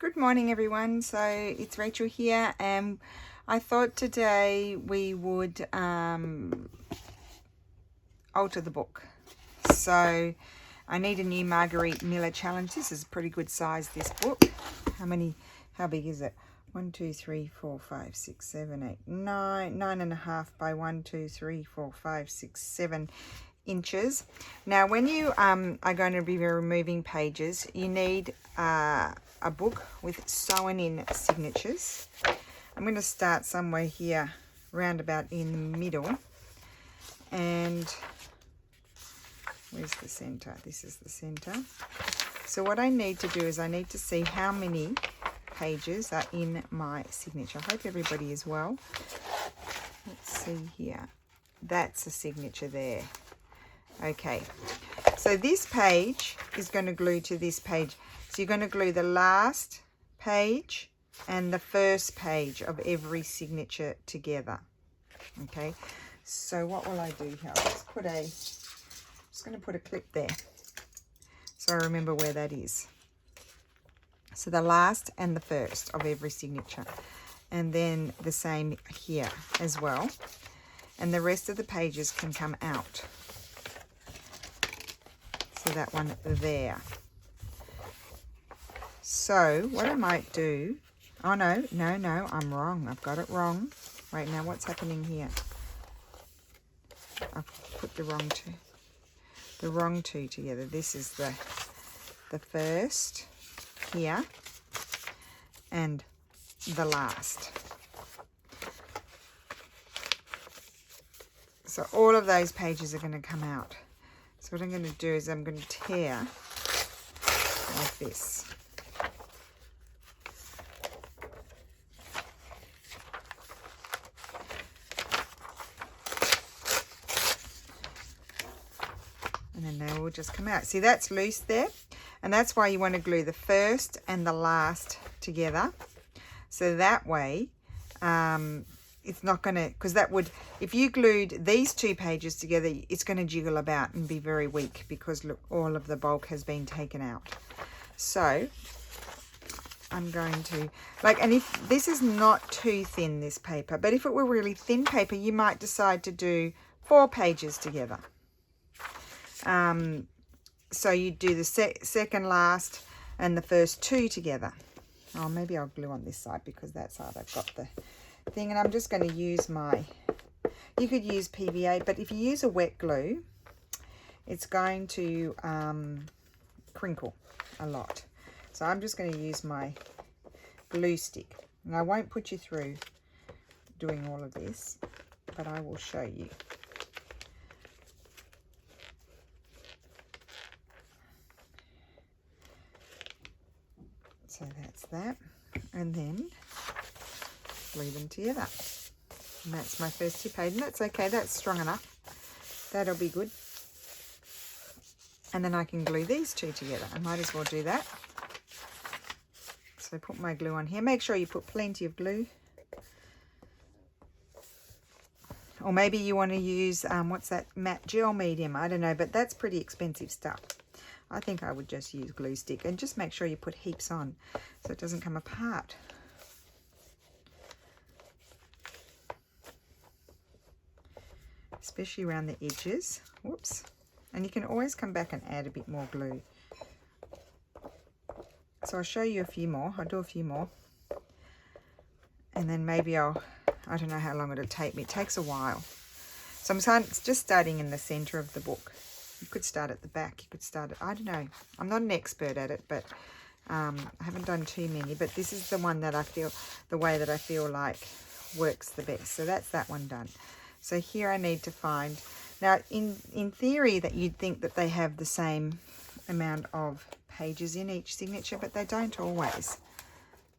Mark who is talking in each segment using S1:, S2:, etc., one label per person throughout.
S1: Good morning everyone. So it's Rachel here, and I thought today we would alter the book. So I need a new Marguerite Miller challenge. This is a pretty good size, this book. How big is it? 1, 2, 3, 4, 5, 6, 7, 8, 9, 9.5 by 1, 2, 3, 4, 5, 6, 7 inches. Now when you are going to be removing pages, you need a book with sewn in signatures. I'm going to start somewhere here round about in the middle, and where's the center? This is the center. So what I need to do is I need to see how many pages are in my signature. I hope everybody is well. Let's see here. That's a signature there. Okay, so this page is going to glue to this page. So you're going to glue the last page and the first page of every signature together. Okay, so what will I do here? Just going to put a clip there so I remember where that is. So the last and the first of every signature, and then the same here as well, and the rest of the pages can come out. So that one there. So what I might do, oh no, I'm wrong. I've got it wrong. Right now, what's happening here? I've put the wrong two together. This is the first here and the last. So all of those pages are going to come out. So what I'm going to do is I'm going to tear like this. And then they will just come out. See, that's loose there. And that's why you want to glue the first and the last together. So that way, it's not going to, because that would, if you glued these two pages together, it's going to jiggle about and be very weak, because look, all of the bulk has been taken out. So I'm going to, and if this is not too thin, this paper, but if it were really thin paper, you might decide to do 4 pages together. So you do the second, last, and the first 2 together. Oh, maybe I'll glue on this side, because that side I've got the thing, and I'm just going to use you could use PVA, but if you use a wet glue, it's going to crinkle a lot. So I'm just going to use my glue stick, and I won't put you through doing all of this, but I will show you. So that's that, and then glue them together. And that's my first 2 pages, and that's okay, that's strong enough. That'll be good. And then I can glue these 2 together. I might as well do that. So put my glue on here. Make sure you put plenty of glue. Or maybe you want to use, what's that, matte gel medium, I don't know, but that's pretty expensive stuff. I think I would just use glue stick, and just make sure you put heaps on so it doesn't come apart. Especially around the edges. Whoops. And you can always come back and add a bit more glue. So I'll show you a few more. I'll do a few more. And then maybe I don't know how long it'll take me. It takes a while. So I'm just starting in the center of the book. You could start at the back. You could start at, I don't know. I'm not an expert at it, but I haven't done too many. But this is the one that I feel, the way that I feel like works the best. So that's that one done. So here I need to find, now in theory that you'd think that they have the same amount of pages in each signature, but they don't always.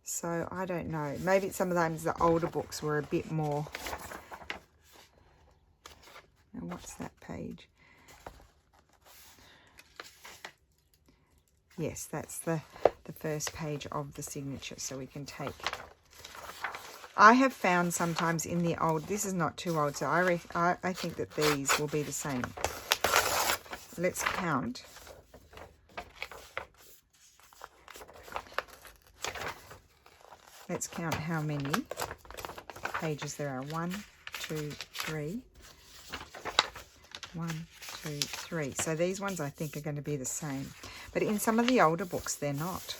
S1: So I don't know. Maybe sometimes the older books were a bit more. Now what's that page? Yes, that's the first page of the signature. So we can take, I have found sometimes in the old, this is not too old, so I think that these will be the same. Let's count. Let's count how many pages there are. 1, 2, 3. 1, 2, 3. So these ones I think are going to be the same. But in some of the older books, they're not.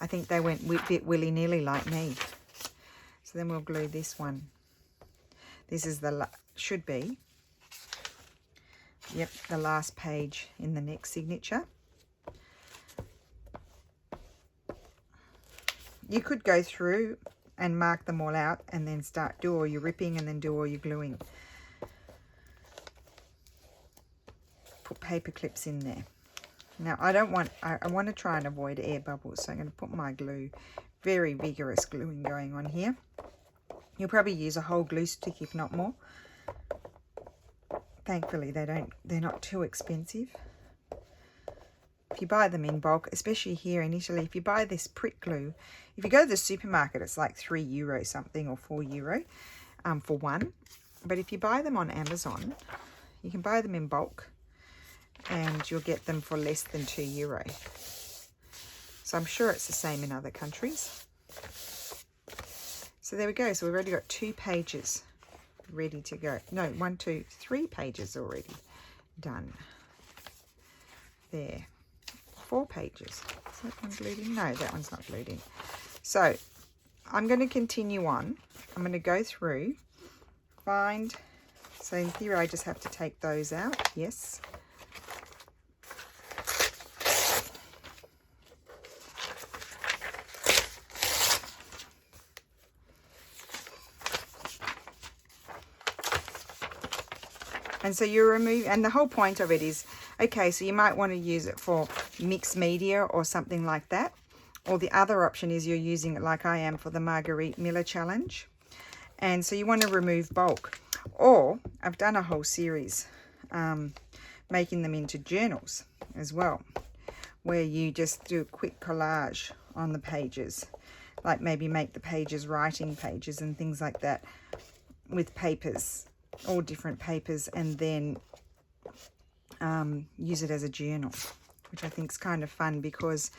S1: I think they went a bit willy-nilly like me. So then we'll glue this one. This is the, should be, yep, the last page in the next signature. You could go through and mark them all out and then do all your ripping and then do all your gluing. Put paper clips in there. Now I want to try and avoid air bubbles, so I'm going to put my glue, very vigorous gluing going on here. You'll probably use a whole glue stick if not more. Thankfully they're not too expensive. If you buy them in bulk, especially here in Italy, if you buy this prick glue, if you go to the supermarket, it's like €3 something or €4 for one. But if you buy them on Amazon, you can buy them in bulk and you'll get them for less than €2. So I'm sure it's the same in other countries. So there we go. So we've already got 2 pages ready to go. No, 1, 2, 3 pages already done. There. 4 pages. Is that one glued in? No, that one's not glued in. So I'm going to continue on. I'm going to go through, find, so in theory I just have to take those out. Yes. And so you remove, and the whole point of it is, okay, so you might want to use it for mixed media or something like that. Or the other option is you're using it like I am for the Marguerite Miller challenge. And so you want to remove bulk. Or I've done a whole series making them into journals as well, where you just do a quick collage on the pages. Like maybe make the pages writing pages and things like that with papers. All different papers, and then use it as a journal, which I think is kind of fun, because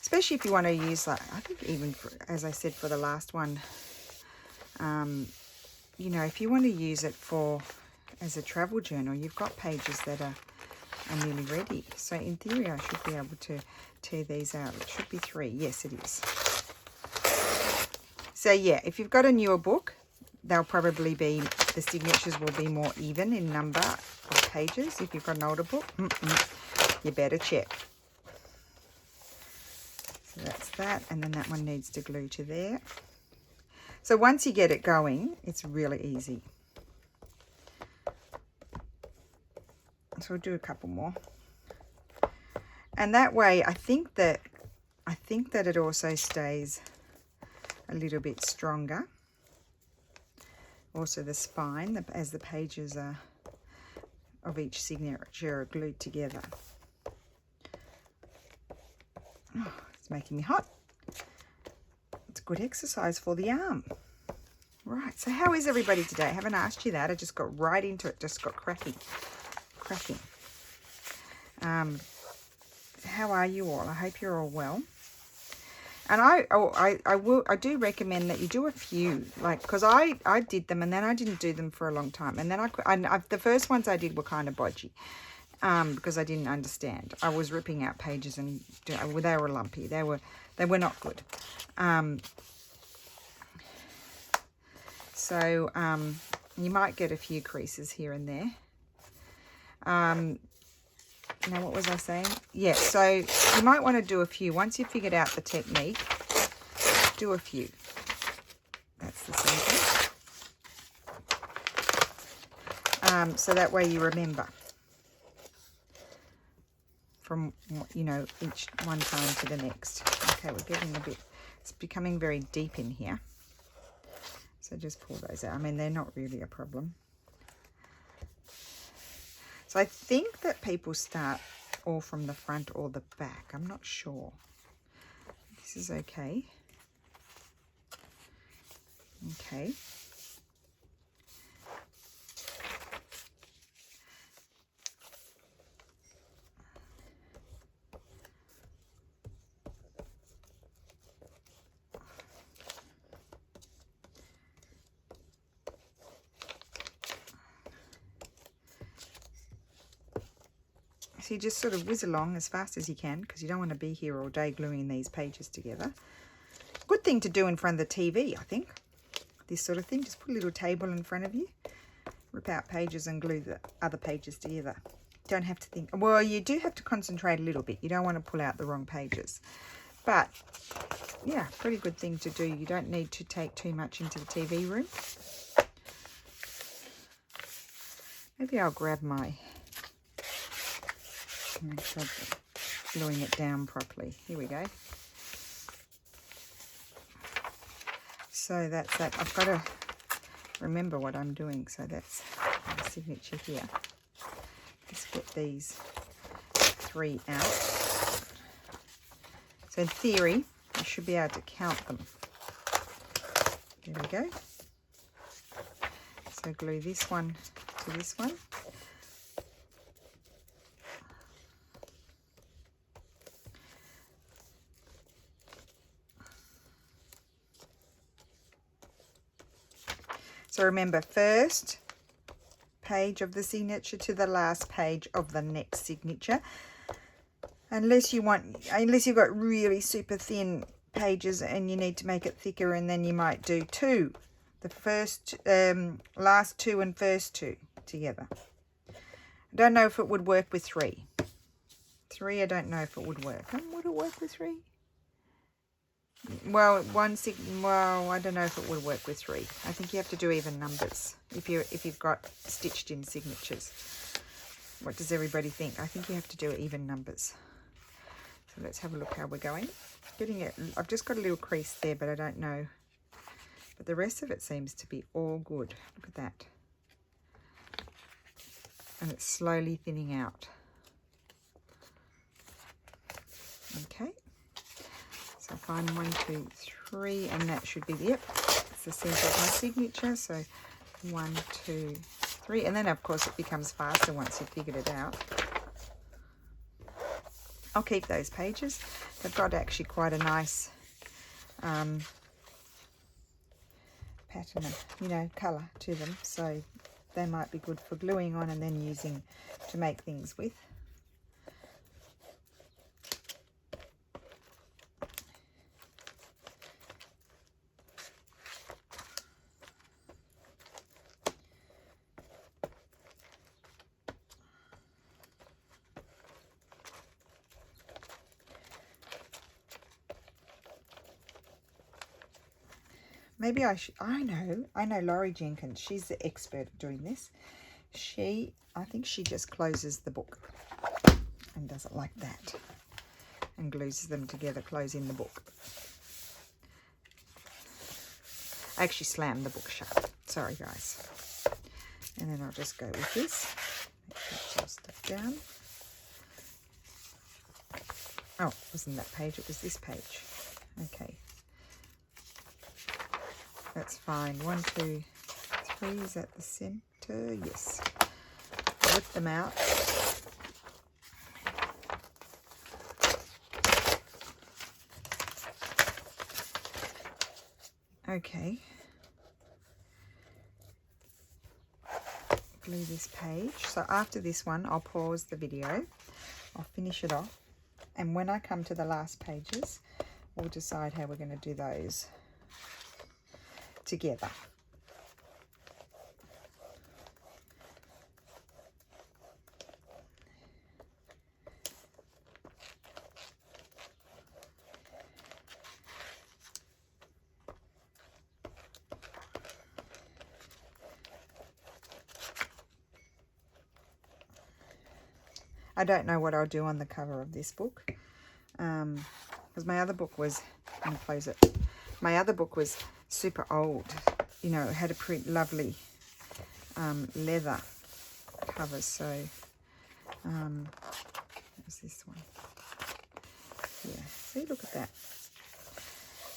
S1: especially if you want to use, like, I think even for, as I said for the last one, you know, if you want to use it for as a travel journal, you've got pages that are nearly ready. So in theory I should be able to tear these out. It should be 3. Yes, it is. So yeah, if you've got a newer book, they'll probably be, the signatures will be more even in number of pages. If you've got an older book, you better check. So that's that, and then that one needs to glue to there. So once you get it going, it's really easy. So we'll do a couple more. And that way, I think that it also stays a little bit stronger. Also the spine, as the pages are of each signature are glued together. Oh, it's making me hot. It's good exercise for the arm. Right, so how is everybody today? I haven't asked you that. I just got right into it, just got cracking. How are you all? I hope you're all well. And I do recommend that you do a few, like, because I did them and then I didn't do them for a long time, and then the first ones I did were kind of bodgy, because I didn't understand. I was ripping out pages and they were lumpy. They were not good. So you might get a few creases here and there. Now, what was I saying? Yeah, so you might want to do a few. Once you've figured out the technique, do a few. That's the simple. So that way you remember from, you know, each one time to the next. Okay, we're getting a bit, it's becoming very deep in here. So just pull those out. I mean, they're not really a problem. So I think that people start all from the front or the back. I'm not sure. This is okay. Okay. So you just sort of whiz along as fast as you can, because you don't want to be here all day gluing these pages together. Good thing to do in front of the TV, I think. This sort of thing. Just put a little table in front of you. Rip out pages and glue the other pages together. Don't have to think. Well, you do have to concentrate a little bit. You don't want to pull out the wrong pages. But, yeah, pretty good thing to do. You don't need to take too much into the TV room. Maybe I'll grab my... Make sure I'm gluing it down properly. Here we go. So that's that. I've got to remember what I'm doing. So that's my signature here. Let's get these 3 out. So in theory, I should be able to count them. There we go. So glue this one to this one. So remember, first page of the signature to the last page of the next signature. Unless you've got really super thin pages and you need to make it thicker, and then you might do 2. The first, last 2 and first 2 together. I don't know if it would work with 3. 3, I don't know if it would work. Would it work with 3? Well, well, I don't know if it would work with 3. I think you have to do even numbers if you've got stitched in signatures. What does everybody think? I think you have to do even numbers. So let's have a look how we're going. Getting it. I've just got a little crease there, but I don't know. But the rest of it seems to be all good. Look at that. And it's slowly thinning out. Okay. So find 1, 2, 3, and that should be yep. It's the center of my signature. So 1, 2, 3, and then of course it becomes faster once you've figured it out. I'll keep those pages. They've got actually quite a nice pattern, colour to them. So they might be good for gluing on and then using to make things with. Maybe I know Laurie Jenkins. She's the expert at doing this. I think she just closes the book and does it like that and glues them together, closing the book. I actually slammed the book shut. Sorry, guys. And then I'll just go with this. Make sure it's all stuck down. Oh, it wasn't that page. It was this page. Okay. That's fine. 1, 2, 3. Is that the center? Yes. Whip them out. Okay. Glue this page. So after this one, I'll pause the video. I'll finish it off. And when I come to the last pages, we'll decide how we're going to do those together. I don't know what I'll do on the cover of this book, because my other book was, I'm going to close it, my other book was super old, it had a pretty lovely leather cover. So where's this one? Yeah, see, look at that.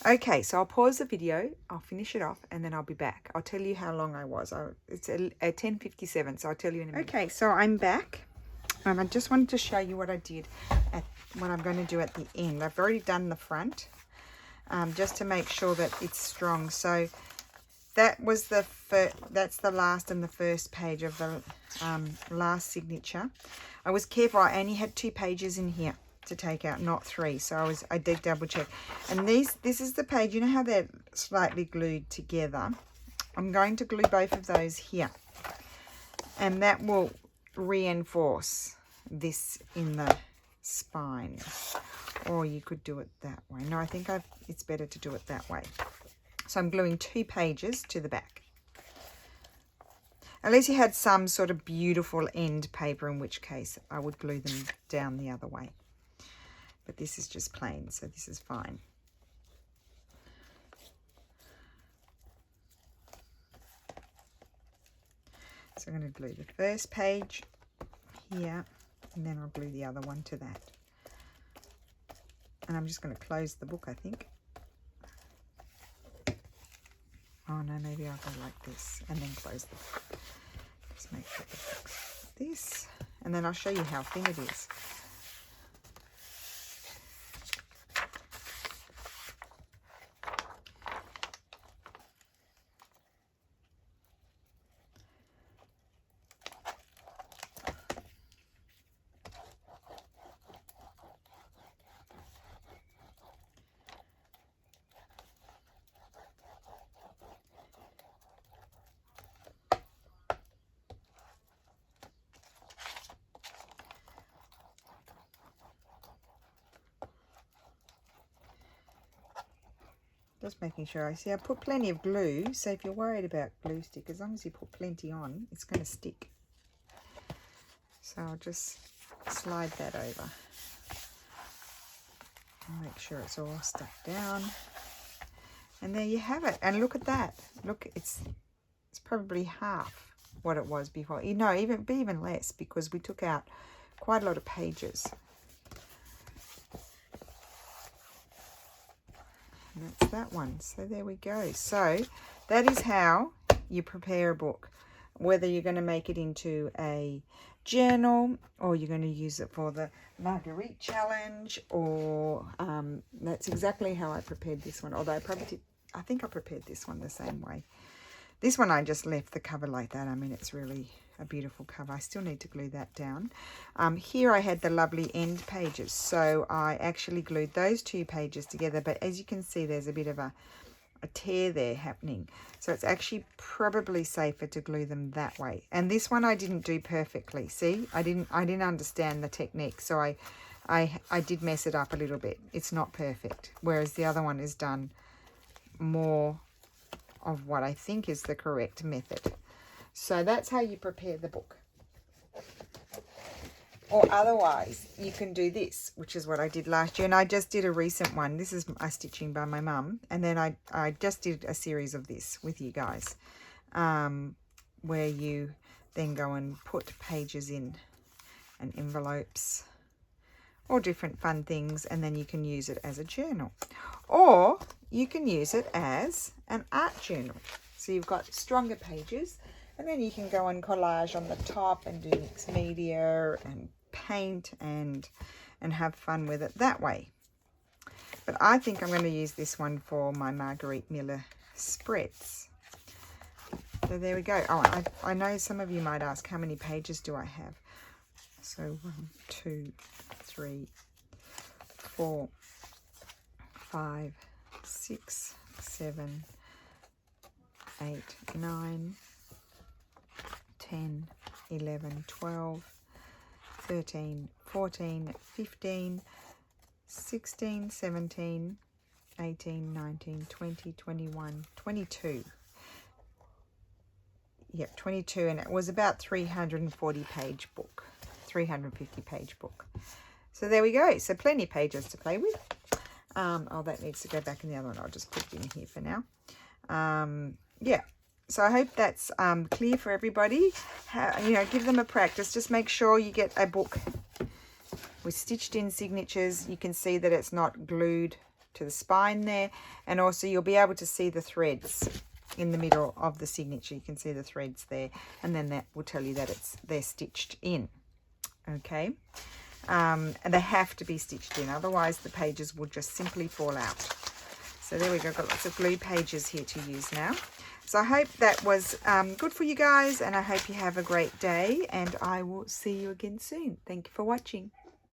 S1: Okay, so I'll pause the video, I'll finish it off, and then I'll be back. I'll tell you how long I was. It's at 10:57, so I'll tell you in a minute. Okay, so I'm back. I just wanted to show you what I did what I'm going to do at the end. I've already done the front, just to make sure that it's strong. So that was the that's the last and the first page of the last signature. I was careful. I only had 2 pages in here to take out, not 3. So I did double check. And this is the page. You know how they're slightly glued together? I'm going to glue both of those here, and that will reinforce this in the spine. Or you could do it that way. No, I think it's better to do it that way. So I'm gluing 2 pages to the back. Unless you had some sort of beautiful end paper, in which case I would glue them down the other way. But this is just plain, so this is fine. So I'm going to glue the first page here, and then I'll glue the other one to that. And I'm just going to close the book, I think. Oh no, maybe I'll go like this and then close the book. Just make sure the book's like this, and then I'll show you how thin it is. Just making sure. I put plenty of glue, so if you're worried about glue stick, as long as you put plenty on, it's going to stick. So I'll just slide that over and make sure it's all stuck down. And there you have it. And look at that. Look, it's probably half what it was before. You know, even less, because we took out quite a lot of pages. And that's that one. So there we go. So that is how you prepare a book. Whether you're going to make it into a journal, or you're going to use it for the Marguerite challenge, or that's exactly how I prepared this one. Although I think I prepared this one the same way. This one I just left the cover like that. I mean, it's really a beautiful cover. I still need to glue that down. Here I had the lovely end pages, so I actually glued those 2 pages together, but as you can see, there's a bit of a tear there happening, so it's actually probably safer to glue them that way. And this one I didn't do perfectly. See, I didn't understand the technique, so I did mess it up a little bit. It's not perfect, whereas the other one is done more of what I think is the correct method. So that's how you prepare the book. Or otherwise, you can do this, which is what I did last year. And I just did a recent one. This is my stitching by my mum. And then I just did a series of this with you guys, where you then go and put pages in and envelopes or different fun things, and then you can use it as a journal. Or you can use it as an art journal. So you've got stronger pages, and then you can go and collage on the top and do mixed media and paint and have fun with it that way. But I think I'm going to use this one for my Marguerite Miller spreads. So there we go. Oh, I know some of you might ask, how many pages do I have? So 1, 2, 3, 4, 5, 6, 7, 8, 9, 10, 11, 12, 13, 14, 15, 16, 17, 18, 19, 20, 21, 22. Yep, 22, and it was about 340 page book, 350 page book. So there we go. So plenty of pages to play with. Oh, that needs to go back in the other one. I'll just put it in here for now. Yeah. So I hope that's clear for everybody. Give them a practice. Just make sure you get a book with stitched in signatures. You can see that it's not glued to the spine there. And also you'll be able to see the threads in the middle of the signature. You can see the threads there. And then that will tell you that they're stitched in. Okay. And they have to be stitched in. Otherwise the pages will just simply fall out. So there we go, got lots of glue pages here to use now. So I hope that was good for you guys, and I hope you have a great day, and I will see you again soon. Thank you for watching.